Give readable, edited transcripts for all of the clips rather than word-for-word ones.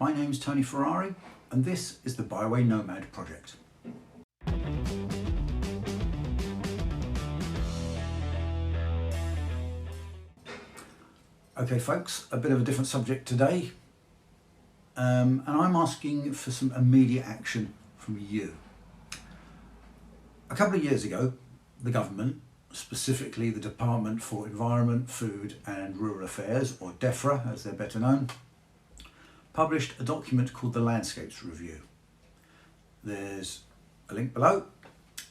My name's Tony Ferrari and this is the Byway Nomad project. Okay folks, a bit of a different subject today and I'm asking for some immediate action from you. A couple of years ago, the government, specifically the Department for Environment, Food and Rural Affairs, or DEFRA as they're better known, published a document called the Landscapes Review. There's a link below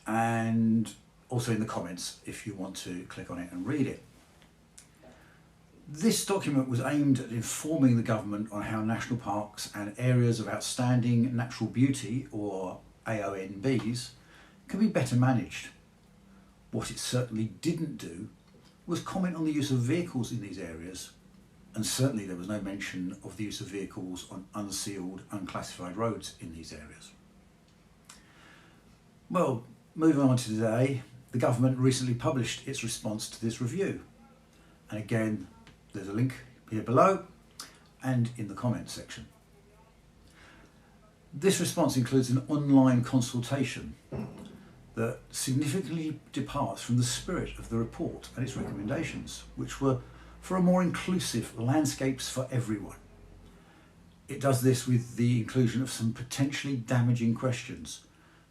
and also in the comments if you want to click on it and read it. This document was aimed at informing the government on how national parks and areas of outstanding natural beauty, or AONBs, can be better managed. What it certainly didn't do was comment on the use of vehicles in these areas, and certainly there was no mention of the use of vehicles on unsealed, unclassified roads in these areas. Well, moving on to today, the government recently published its response to this review. And again, there's a link here below and in the comments section. This response includes an online consultation that significantly departs from the spirit of the report and its recommendations, which were for a more inclusive landscapes for everyone. It does this with the inclusion of some potentially damaging questions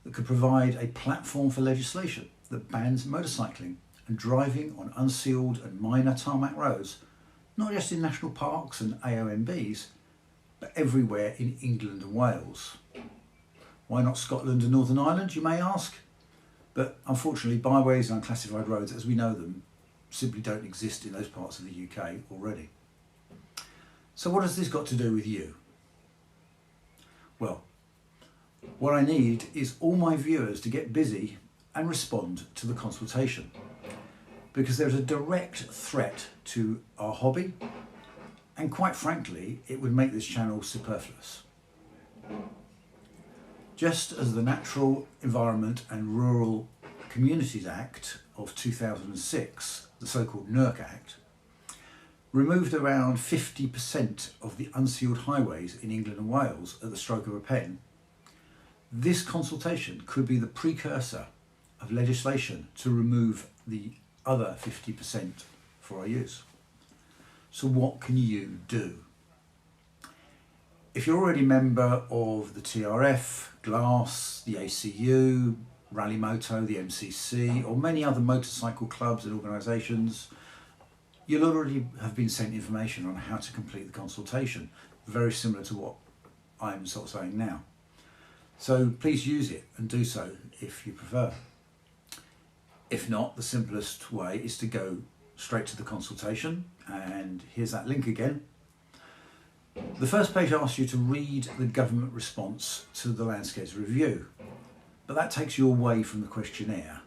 that could provide a platform for legislation that bans motorcycling and driving on unsealed and minor tarmac roads, not just in national parks and AONBs, but everywhere in England and Wales. Why not Scotland and Northern Ireland, you may ask? But unfortunately, byways and unclassified roads as we know them simply don't exist in those parts of the UK already. So what has this got to do with you? Well, what I need is all my viewers to get busy and respond to the consultation, because there's a direct threat to our hobby, and quite frankly, it would make this channel superfluous. Just as the Natural Environment and Rural Communities Act of 2006, the so-called NERC Act, removed around 50% of the unsealed highways in England and Wales at the stroke of a pen, this consultation could be the precursor of legislation to remove the other 50% for our use. So what can you do? If you're already a member of the TRF, GLASS, the ACU, Rally Moto, the MCC, or many other motorcycle clubs and organisations, you'll already have been sent information on how to complete the consultation, very similar to what I'm sort of saying now. So please use it and do so if you prefer. If not, the simplest way is to go straight to the consultation, and here's that link again. The first page asks you to read the government response to the Landscapes Review, but that takes you away from the questionnaire,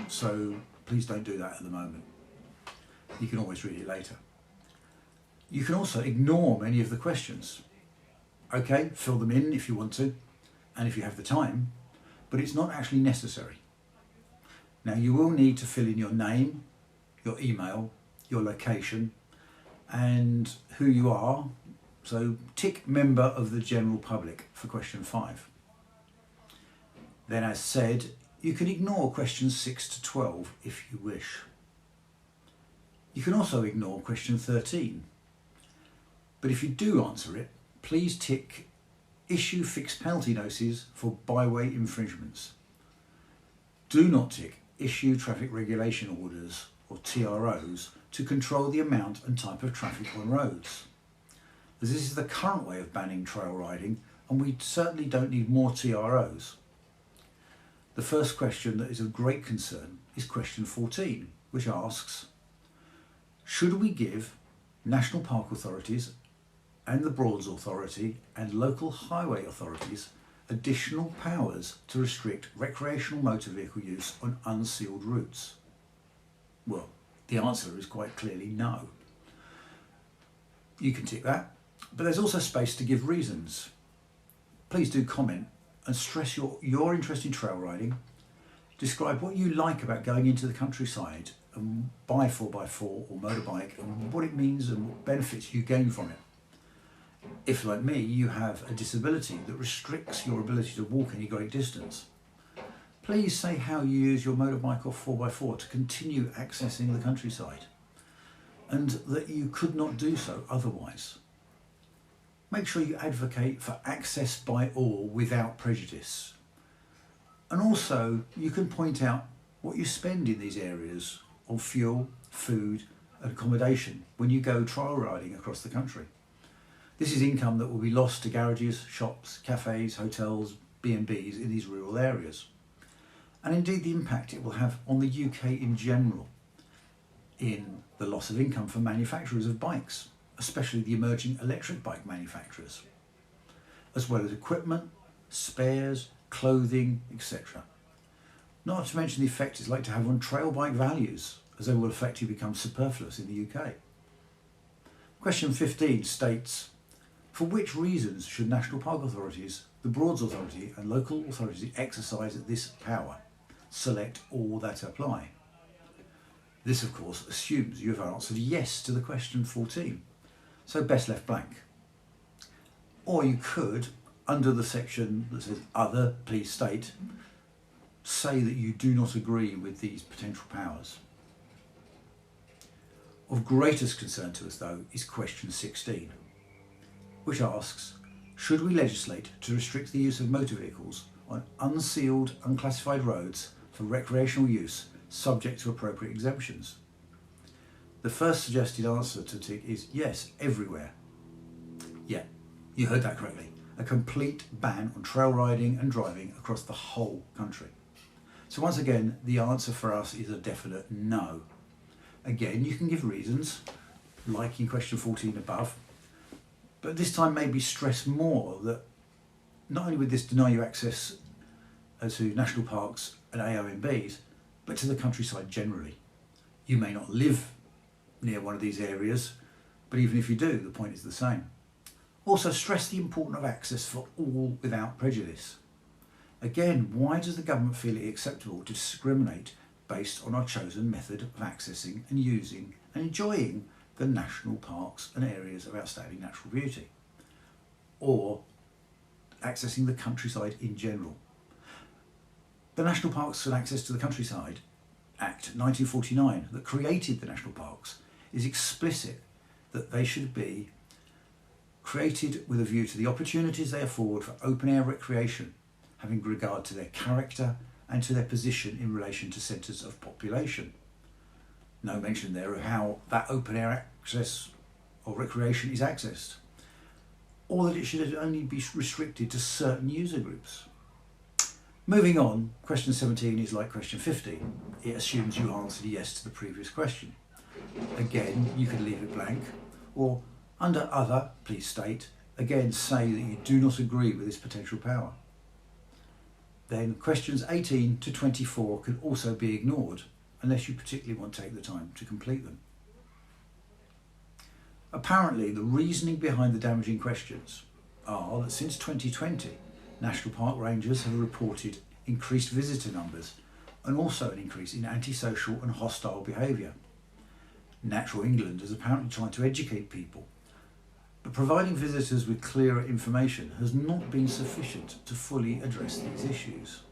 so please don't do that at the moment. You can always read it later. You can also ignore many of the questions. Okay, fill them in if you want to, and if you have the time, but it's not actually necessary. Now you will need to fill in your name, your email, your location and who you are, so tick member of the general public for question 5. Then as said, you can ignore questions 6 to 12 if you wish. You can also ignore question 13, but if you do answer it, please tick issue fixed penalty notices for byway infringements. Do not tick issue traffic regulation orders, or TROs, to control the amount and type of traffic on roads, as this is the current way of banning trail riding and we certainly don't need more TROs. The first question that is of great concern is question 14, which asks, should we give national park authorities and the Broads Authority and local highway authorities additional powers to restrict recreational motor vehicle use on unsealed routes? Well, the answer is quite clearly no. You can tick that, but there's also space to give reasons. Please do comment and stress your interest in trail riding. Describe what you like about going into the countryside and by 4x4 or motorbike and what it means and what benefits you gain from it. If, like me, you have a disability that restricts your ability to walk any great distance, please say how you use your motorbike or 4x4 to continue accessing the countryside, and that you could not do so otherwise. Make sure you advocate for access by all without prejudice. And also, you can point out what you spend in these areas on fuel, food and accommodation when you go trial riding across the country. This is income that will be lost to garages, shops, cafes, hotels, B&Bs in these rural areas. And indeed the impact it will have on the UK in general in the loss of income for manufacturers of bikes, especially the emerging electric bike manufacturers, as well as equipment, spares, clothing, etc. Not to mention the effect it's like to have on trail bike values, as they will effectively become superfluous in the UK. Question 15 states, for which reasons should National Park authorities, the Broads Authority and local authorities exercise this power? Select all that apply. This of course assumes you have answered yes to the question 14, so best left blank. Or you could, under the section that says other, please state, say that you do not agree with these potential powers. Of greatest concern to us though is question 16, which asks, should we legislate to restrict the use of motor vehicles on unsealed, unclassified roads for recreational use subject to appropriate exemptions? The first suggested answer to tick is yes, everywhere. Yeah, you heard that correctly. A complete ban on trail riding and driving across the whole country. So once again, the answer for us is a definite no. Again, you can give reasons, like in question 14 above, but this time maybe stress more that not only would this deny you access to national parks and AONBs, but to the countryside generally. You may not live near one of these areas, but even if you do, the point is the same. Also stress the importance of access for all without prejudice. Again, why does the government feel it acceptable to discriminate based on our chosen method of accessing and using and enjoying the national parks and areas of outstanding natural beauty, or accessing the countryside in general? The National Parks and Access to the Countryside Act 1949 that created the national parks is explicit that they should be created with a view to the opportunities they afford for open air recreation, having regard to their character and to their position in relation to centres of population. No mention there of how that open air access or recreation is accessed, or that it should only be restricted to certain user groups. Moving on, question 17 is like question 15. It assumes you answered yes to the previous question. Again, you can leave it blank, or under other, please state, again say that you do not agree with this potential power. Then questions 18 to 24 can also be ignored, unless you particularly want to take the time to complete them. Apparently, the reasoning behind the damaging questions are that since 2020, National Park Rangers have reported increased visitor numbers and also an increase in antisocial and hostile behaviour. Natural England is apparently trying to educate people, but providing visitors with clearer information has not been sufficient to fully address these issues.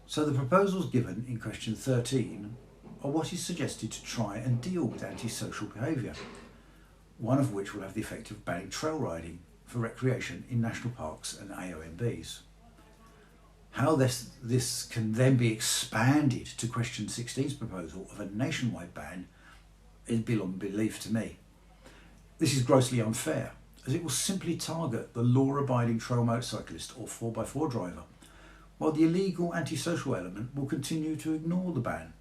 So the proposals given in question 13 are what is suggested to try and deal with antisocial behaviour, one of which will have the effect of banning trail riding for recreation in national parks and AONBs. How this can then be expanded to question 16's proposal of a nationwide ban is beyond belief to me. This is grossly unfair, as it will simply target the law-abiding trail motorcyclist or 4x4 driver, while the illegal antisocial element will continue to ignore the ban,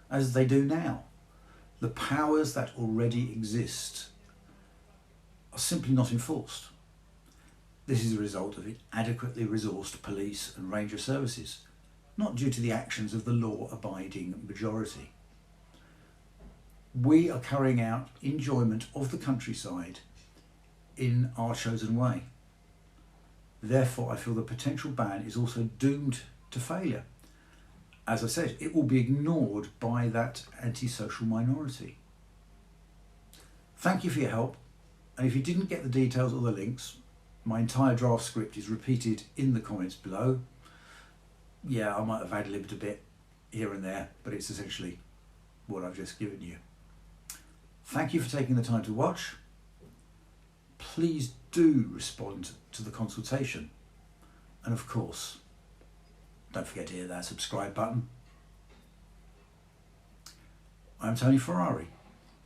as they do now. The powers that already exist are simply not enforced. This is a result of inadequately resourced police and ranger services, not due to the actions of the law-abiding majority. We are carrying out enjoyment of the countryside in our chosen way. Therefore, I feel the potential ban is also doomed to failure. As I said, it will be ignored by that antisocial minority. Thank you for your help, And if you didn't get the details or the links, my entire draft script is repeated in the comments below. Yeah, I might have ad-libbed a bit here and there, but it's essentially what I've just given you. Thank you for taking the time to watch. Please do respond to the consultation. And of course, don't forget to hit that subscribe button. I'm Tony Ferrari,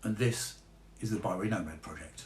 and this is the Byway Nomad Project.